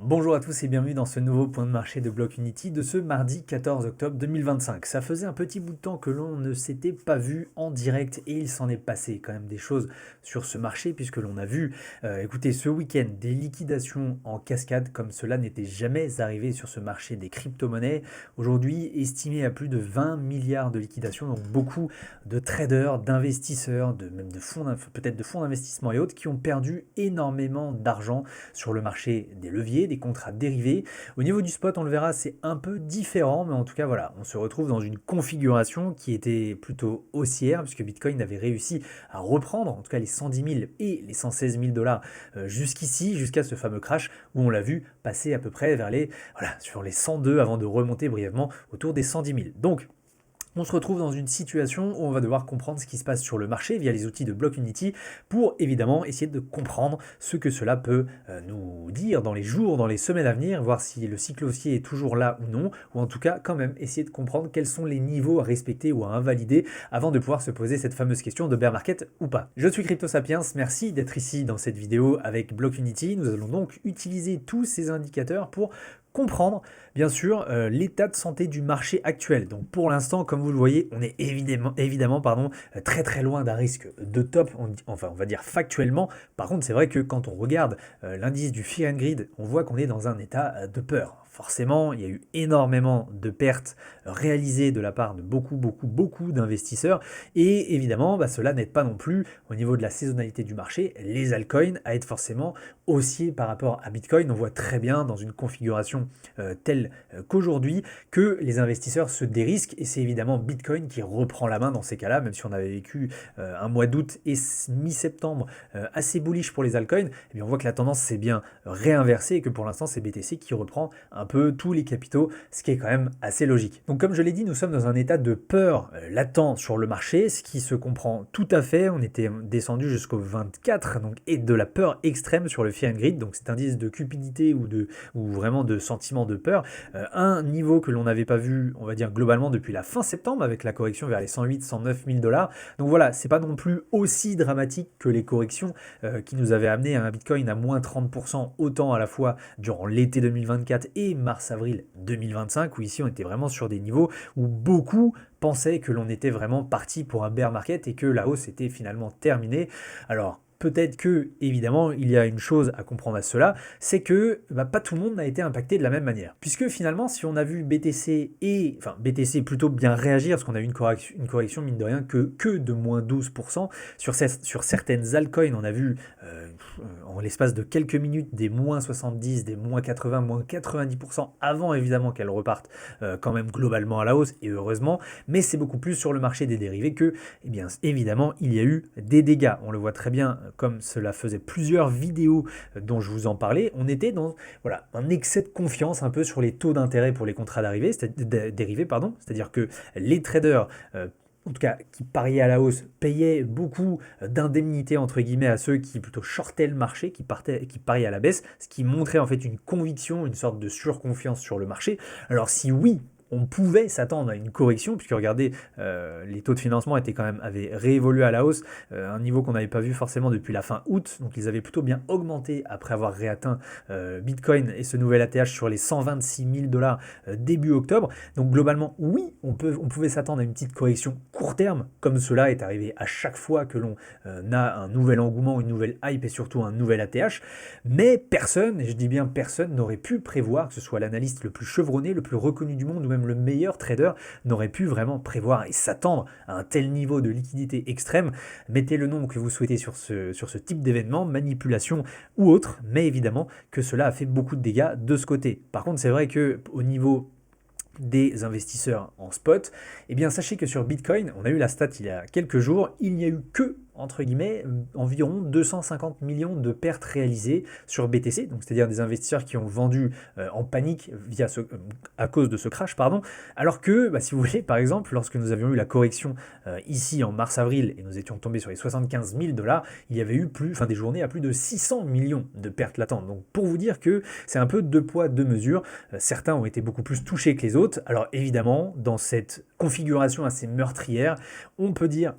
Bonjour à tous et bienvenue dans ce nouveau point de marché de Block Unity de ce mardi 14 octobre 2025. Ça faisait un petit bout de temps que l'on ne s'était pas vu en direct et il s'en est passé quand même des choses sur ce marché puisque l'on a vu, écoutez, ce week-end des liquidations en cascade comme cela n'était jamais arrivé sur ce marché des crypto-monnaies. Aujourd'hui estimé à plus de 20 milliards de liquidations, donc beaucoup de traders, d'investisseurs, même de fonds, peut-être de fonds d'investissement et autres qui ont perdu énormément d'argent sur le marché des leviers, des contrats dérivés. Au niveau du spot, on le verra, c'est un peu différent, mais en tout cas, voilà, on se retrouve dans une configuration qui était plutôt haussière, puisque Bitcoin avait réussi à reprendre, en tout cas les 110 000 et les 116 000 dollars jusqu'ici, jusqu'à ce fameux crash où on l'a vu passer à peu près vers les, voilà, sur les 102 avant de remonter brièvement autour des 110 000. Donc, on se retrouve dans une situation où on va devoir comprendre ce qui se passe sur le marché via les outils de Block Unity pour évidemment essayer de comprendre ce que cela peut nous dire dans les jours, dans les semaines à venir, voir si le cycle haussier est toujours là ou non, ou en tout cas quand même essayer de comprendre quels sont les niveaux à respecter ou à invalider avant de pouvoir se poser cette fameuse question de bear market ou pas. Je suis Crypto Sapiens, merci d'être ici dans cette vidéo avec Block Unity. Nous allons donc utiliser tous ces indicateurs pour comprendre bien sûr l'état de santé du marché actuel. Donc pour l'instant, comme vous le voyez, on est évidemment très très loin d'un risque de top, enfin on va dire factuellement. Par contre, c'est vrai que quand on regarde l'indice du Fear and Greed, on voit qu'on est dans un état de peur. Forcément, il y a eu énormément de pertes réalisées de la part de beaucoup d'investisseurs et évidemment, cela n'aide pas non plus au niveau de la saisonnalité du marché, les altcoins à être forcément haussiers par rapport à Bitcoin. On voit très bien dans une configuration telle qu'aujourd'hui que les investisseurs se dérisquent et c'est évidemment Bitcoin qui reprend la main dans ces cas-là, même si on avait vécu un mois d'août et mi-septembre assez bullish pour les altcoins, eh bien on voit que la tendance s'est bien réinversée et que pour l'instant c'est BTC qui reprend un peu tous les capitaux, ce qui est quand même assez logique. Donc comme je l'ai dit, nous sommes dans un état de peur latent sur le marché, ce qui se comprend tout à fait. On était descendu jusqu'au 24, donc, et de la peur extrême sur le Fear and Greed, donc cet indice de cupidité ou vraiment de sentiment de peur, un niveau que l'on n'avait pas vu, on va dire globalement depuis la fin septembre avec la correction vers les 108, 109 000 dollars. Donc voilà, c'est pas non plus aussi dramatique que les corrections qui nous avaient amené à un Bitcoin à moins 30%, autant à la fois durant l'été 2024 et mars-avril 2025, où ici on était vraiment sur des niveaux où beaucoup pensaient que l'on était vraiment parti pour un bear market et que la hausse était finalement terminée. Alors, peut-être que, évidemment, il y a une chose à comprendre à cela, c'est que pas tout le monde n'a été impacté de la même manière. Puisque finalement, si on a vu BTC plutôt bien réagir, parce qu'on a eu une correction mine de rien, que de moins 12%, sur certaines altcoins, on a vu en l'espace de quelques minutes des moins 70, des moins 80, moins 90%, avant évidemment qu'elles repartent quand même globalement à la hausse, et heureusement, mais c'est beaucoup plus sur le marché des dérivés que, eh bien, évidemment, il y a eu des dégâts. On le voit très bien comme cela faisait plusieurs vidéos dont je vous en parlais, on était dans un excès de confiance un peu sur les taux d'intérêt pour les contrats dérivés, c'est-à-dire que les traders en tout cas qui pariaient à la hausse, payaient beaucoup d'indemnités entre guillemets à ceux qui plutôt shortaient le marché, qui pariaient à la baisse, ce qui montrait en fait une conviction, une sorte de surconfiance sur le marché. Alors si oui, on pouvait s'attendre à une correction, puisque regardez, les taux de financement avaient réévolué à la hausse, un niveau qu'on n'avait pas vu forcément depuis la fin août, donc ils avaient plutôt bien augmenté après avoir réatteint Bitcoin et ce nouvel ATH sur les 126 000 dollars début octobre. Donc globalement, oui, on pouvait s'attendre à une petite correction court terme, comme cela est arrivé à chaque fois que l'on a un nouvel engouement, une nouvelle hype et surtout un nouvel ATH, mais personne, et je dis bien personne, n'aurait pu prévoir, que ce soit l'analyste le plus chevronné, le plus reconnu du monde, ou même le meilleur trader n'aurait pu vraiment prévoir et s'attendre à un tel niveau de liquidité extrême. Mettez le nom que vous souhaitez sur ce type d'événement, manipulation ou autre, mais évidemment que cela a fait beaucoup de dégâts de ce côté. Par contre, c'est vrai que au niveau des investisseurs en spot, eh bien sachez que sur Bitcoin, on a eu la stat il y a quelques jours, il n'y a eu que entre guillemets, environ 250 millions de pertes réalisées sur BTC, donc c'est-à-dire des investisseurs qui ont vendu en panique à cause de ce crash, alors que, si vous voulez, par exemple, lorsque nous avions eu la correction ici en mars-avril et nous étions tombés sur les 75 000 dollars, il y avait eu des journées à plus de 600 millions de pertes latentes. Donc pour vous dire que c'est un peu deux poids, deux mesures, certains ont été beaucoup plus touchés que les autres. Alors évidemment, dans cette configuration assez meurtrière, on peut dire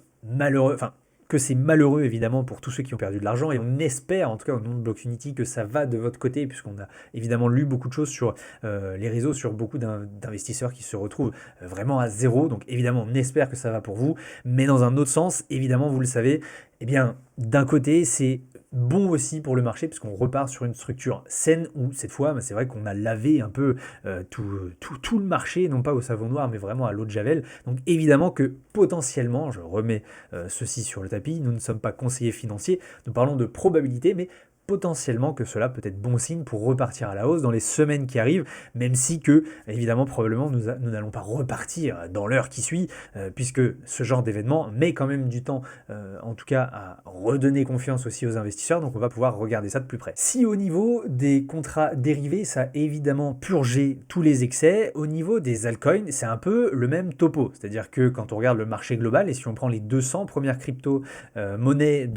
que c'est malheureux évidemment pour tous ceux qui ont perdu de l'argent et on espère en tout cas au nom de Block-Unity que ça va de votre côté puisqu'on a évidemment lu beaucoup de choses sur les réseaux, sur beaucoup d'investisseurs qui se retrouvent vraiment à zéro. Donc évidemment on espère que ça va pour vous, mais dans un autre sens, évidemment vous le savez, eh bien d'un côté c'est bon aussi pour le marché puisqu'on repart sur une structure saine où cette fois c'est vrai qu'on a lavé un peu tout le marché, non pas au savon noir mais vraiment à l'eau de Javel. Donc évidemment que potentiellement, je remets ceci sur le tapis, nous ne sommes pas conseillers financiers, nous parlons de probabilité, mais potentiellement que cela peut être bon signe pour repartir à la hausse dans les semaines qui arrivent, même si que, évidemment, probablement, nous n'allons pas repartir dans l'heure qui suit, puisque ce genre d'événement met quand même du temps, en tout cas, à redonner confiance aussi aux investisseurs, donc on va pouvoir regarder ça de plus près. Si au niveau des contrats dérivés, ça a évidemment purgé tous les excès, au niveau des altcoins, c'est un peu le même topo, c'est-à-dire que quand on regarde le marché global, et si on prend les 200 premières crypto-monnaies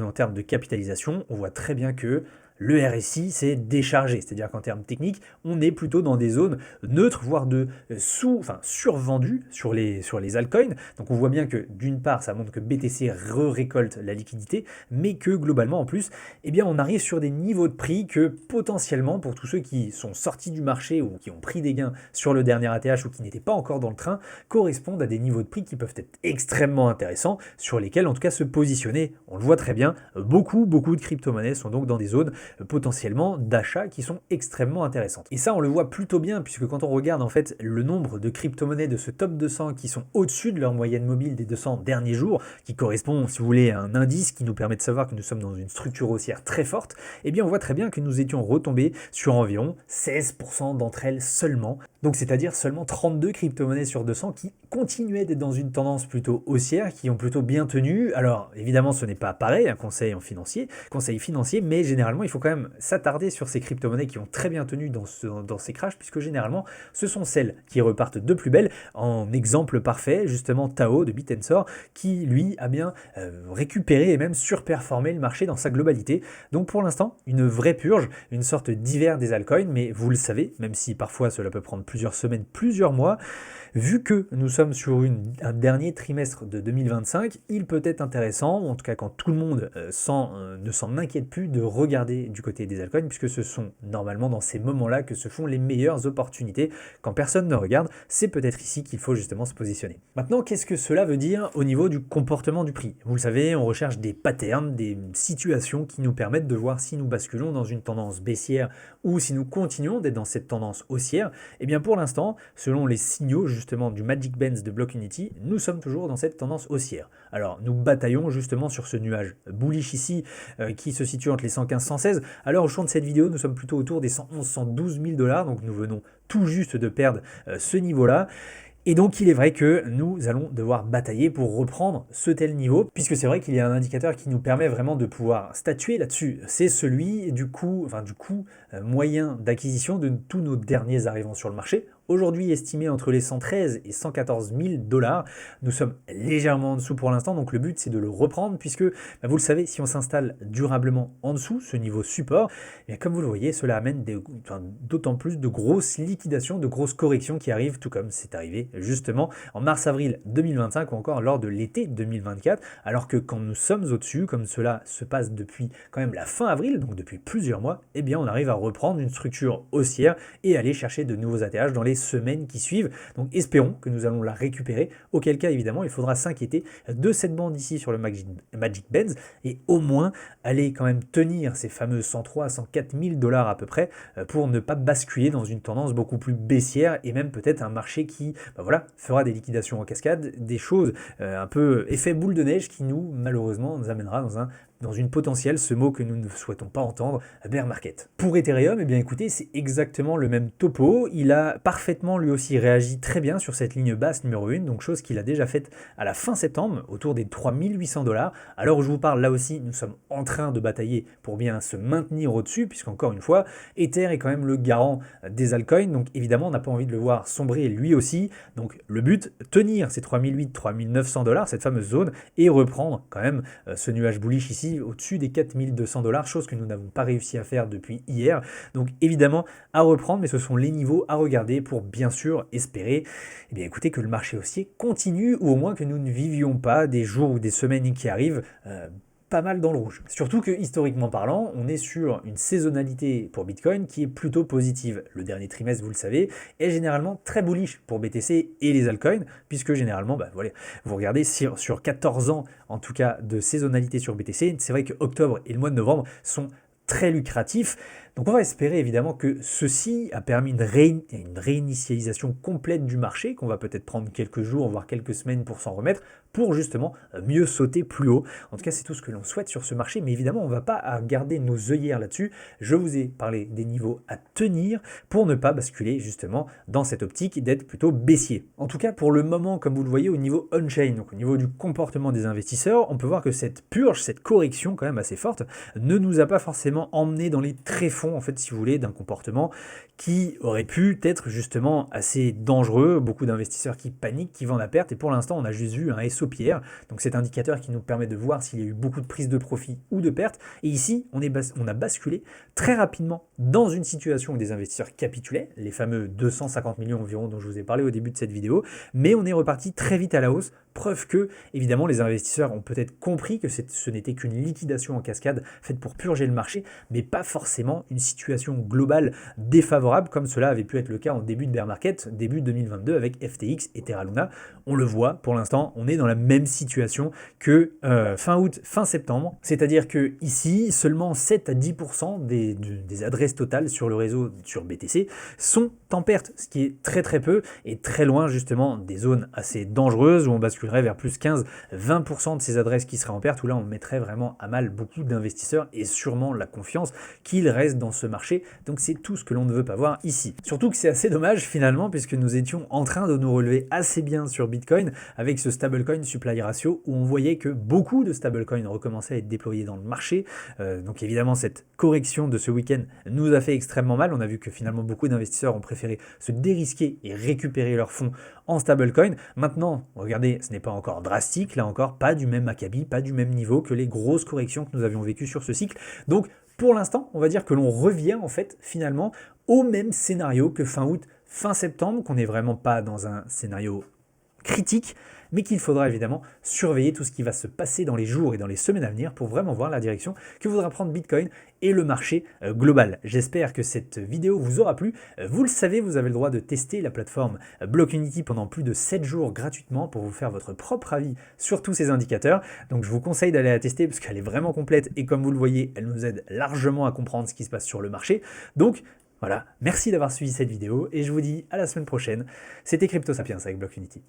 en termes de capitalisation, on voit très bien que le RSI s'est déchargé, c'est-à-dire qu'en termes techniques, on est plutôt dans des zones neutres, voire de survendues sur les altcoins. Donc on voit bien que d'une part, ça montre que BTC récolte la liquidité, mais que globalement en plus, eh bien, on arrive sur des niveaux de prix que potentiellement, pour tous ceux qui sont sortis du marché ou qui ont pris des gains sur le dernier ATH ou qui n'étaient pas encore dans le train, correspondent à des niveaux de prix qui peuvent être extrêmement intéressants, sur lesquels en tout cas se positionner. On le voit très bien, beaucoup de crypto-monnaies sont donc dans des zones potentiellement d'achat qui sont extrêmement intéressantes. Et ça on le voit plutôt bien puisque quand on regarde en fait le nombre de crypto-monnaies de ce top 200 qui sont au-dessus de leur moyenne mobile des 200 derniers jours, qui correspond si vous voulez à un indice qui nous permet de savoir que nous sommes dans une structure haussière très forte, eh bien on voit très bien que nous étions retombés sur environ 16% d'entre elles seulement, donc c'est-à-dire seulement 32 crypto-monnaies sur 200 qui continuaient d'être dans une tendance plutôt haussière, qui ont plutôt bien tenu. Alors évidemment ce n'est pas pareil, un conseil financier, mais généralement il faut quand même s'attarder sur ces crypto-monnaies qui ont très bien tenu dans ces crashs, puisque généralement ce sont celles qui repartent de plus belle. En exemple parfait, justement Tao de Bitensor, qui lui a bien récupéré et même surperformé le marché dans sa globalité. Donc pour l'instant, une vraie purge, une sorte d'hiver des altcoins, mais vous le savez, même si parfois cela peut prendre plusieurs semaines, plusieurs mois, vu que nous sommes sur un dernier trimestre de 2025, il peut être intéressant, ou en tout cas quand tout le monde ne s'en inquiète plus, de regarder du côté des altcoins, puisque ce sont normalement dans ces moments-là que se font les meilleures opportunités. Quand personne ne regarde, c'est peut-être ici qu'il faut justement se positionner. Maintenant, qu'est-ce que cela veut dire au niveau du comportement du prix? Vous le savez, on recherche des patterns, des situations qui nous permettent de voir si nous basculons dans une tendance baissière ou si nous continuons d'être dans cette tendance haussière. Et bien pour l'instant, selon les signaux justement du Magic Bands de Block-Unity, nous sommes toujours dans cette tendance haussière. Alors nous bataillons justement sur ce nuage bullish ici qui se situe entre les 115 et 116. À l'heure où je tourne cette vidéo, nous sommes plutôt autour des 111 112 000 $, donc nous venons tout juste de perdre ce niveau-là. Et donc il est vrai que nous allons devoir batailler pour reprendre ce tel niveau, puisque c'est vrai qu'il y a un indicateur qui nous permet vraiment de pouvoir statuer là-dessus. C'est celui du coût moyen d'acquisition de tous nos derniers arrivants sur le marché. Aujourd'hui estimé entre les 113 et 114 000 $. Nous sommes légèrement en dessous pour l'instant, donc le but c'est de le reprendre puisque, vous le savez, si on s'installe durablement en dessous, ce niveau support, et comme vous le voyez, cela amène d'autant plus de grosses liquidations, de grosses corrections qui arrivent, tout comme c'est arrivé justement en mars-avril 2025 ou encore lors de l'été 2024, alors que quand nous sommes au-dessus, comme cela se passe depuis quand même la fin avril, donc depuis plusieurs mois, eh bien on arrive à reprendre une structure haussière et aller chercher de nouveaux ATH dans les semaines qui suivent. Donc espérons que nous allons la récupérer, auquel cas évidemment il faudra s'inquiéter de cette bande ici sur le Magic Bands et au moins aller quand même tenir ces fameux 103 104 000 $ à peu près pour ne pas basculer dans une tendance beaucoup plus baissière et même peut-être un marché qui fera des liquidations en cascade, des choses un peu effet boule de neige qui malheureusement nous amènera dans une potentielle, ce mot que nous ne souhaitons pas entendre, bear market. Pour Ethereum, eh bien écoutez, c'est exactement le même topo. Il a parfaitement lui aussi réagi très bien sur cette ligne basse numéro 1, donc chose qu'il a déjà faite à la fin septembre, autour des 3 800 $. À l'heure où je vous parle, là aussi, nous sommes en train de batailler pour bien se maintenir au-dessus, puisqu'encore une fois, Ether est quand même le garant des altcoins, donc évidemment, on n'a pas envie de le voir sombrer lui aussi. Donc le but, tenir ces 3 800 $, 3 900 $, cette fameuse zone, et reprendre quand même ce nuage bullish ici, quasi au-dessus des 4200 $, chose que nous n'avons pas réussi à faire depuis hier. Donc évidemment à reprendre, mais ce sont les niveaux à regarder pour bien sûr espérer écoutez, que le marché haussier continue, ou au moins que nous ne vivions pas des jours ou des semaines qui arrivent pas mal dans le rouge. Surtout que historiquement parlant, on est sur une saisonnalité pour Bitcoin qui est plutôt positive. Le dernier trimestre, vous le savez, est généralement très bullish pour BTC et les altcoins, puisque généralement, voilà, vous regardez sur 14 ans en tout cas de saisonnalité sur BTC, c'est vrai que octobre et le mois de novembre sont très lucratifs. Donc on va espérer évidemment que ceci a permis une réinitialisation complète du marché, qu'on va peut-être prendre quelques jours, voire quelques semaines pour s'en remettre, pour justement mieux sauter plus haut. En tout cas, c'est tout ce que l'on souhaite sur ce marché, mais évidemment, on ne va pas garder nos œillères là-dessus. Je vous ai parlé des niveaux à tenir pour ne pas basculer justement dans cette optique d'être plutôt baissier. En tout cas, pour le moment, comme vous le voyez, au niveau on-chain, donc au niveau du comportement des investisseurs, on peut voir que cette purge, cette correction quand même assez forte, ne nous a pas forcément emmené dans les tréfonds, en fait, si vous voulez, d'un comportement qui aurait pu être justement assez dangereux. Beaucoup d'investisseurs qui paniquent, qui vendent à perte, et pour l'instant, on a juste vu un SOPR, donc cet indicateur qui nous permet de voir s'il y a eu beaucoup de prise de profit ou de perte. Et ici, on a basculé très rapidement dans une situation où des investisseurs capitulaient, les fameux 250 millions environ dont je vous ai parlé au début de cette vidéo, mais on est reparti très vite à la hausse, preuve que, évidemment, les investisseurs ont peut-être compris que ce n'était qu'une liquidation en cascade faite pour purger le marché, mais pas forcément une situation globale défavorable comme cela avait pu être le cas en début de bear market, début 2022 avec FTX et Terra Luna. On le voit, pour l'instant, on est dans la même situation que fin août, fin septembre, c'est-à-dire que ici, seulement 7 à 10% des adresses totales sur le réseau, sur BTC, sont en perte, ce qui est très très peu et très loin justement des zones assez dangereuses où on basculerait vers plus 15-20% de ces adresses qui seraient en perte, où là on mettrait vraiment à mal beaucoup d'investisseurs et sûrement la confiance qu'ils restent dans ce marché. Donc c'est tout ce que l'on ne veut pas voir ici. Surtout que c'est assez dommage finalement, puisque nous étions en train de nous relever assez bien sur Bitcoin avec ce stablecoin supply ratio, où on voyait que beaucoup de stablecoins recommençaient à être déployés dans le marché. Donc évidemment cette correction de ce week-end nous a fait extrêmement mal. On a vu que finalement beaucoup d'investisseurs ont préféré se dérisquer et récupérer leurs fonds en stablecoin. Maintenant, regardez, ce n'est pas encore drastique, là encore, pas du même acabit, pas du même niveau que les grosses corrections que nous avions vécues sur ce cycle. Donc, pour l'instant, on va dire que l'on revient en fait finalement au même scénario que fin août, fin septembre, qu'on n'est vraiment pas dans un scénario critique, mais qu'il faudra évidemment surveiller tout ce qui va se passer dans les jours et dans les semaines à venir pour vraiment voir la direction que voudra prendre Bitcoin et le marché global. J'espère que cette vidéo vous aura plu. Vous le savez, vous avez le droit de tester la plateforme Blockunity pendant plus de 7 jours gratuitement pour vous faire votre propre avis sur tous ces indicateurs. Donc je vous conseille d'aller la tester parce qu'elle est vraiment complète et comme vous le voyez, elle nous aide largement à comprendre ce qui se passe sur le marché. Donc voilà, merci d'avoir suivi cette vidéo et je vous dis à la semaine prochaine. C'était Crypto Sapiens avec Blockunity.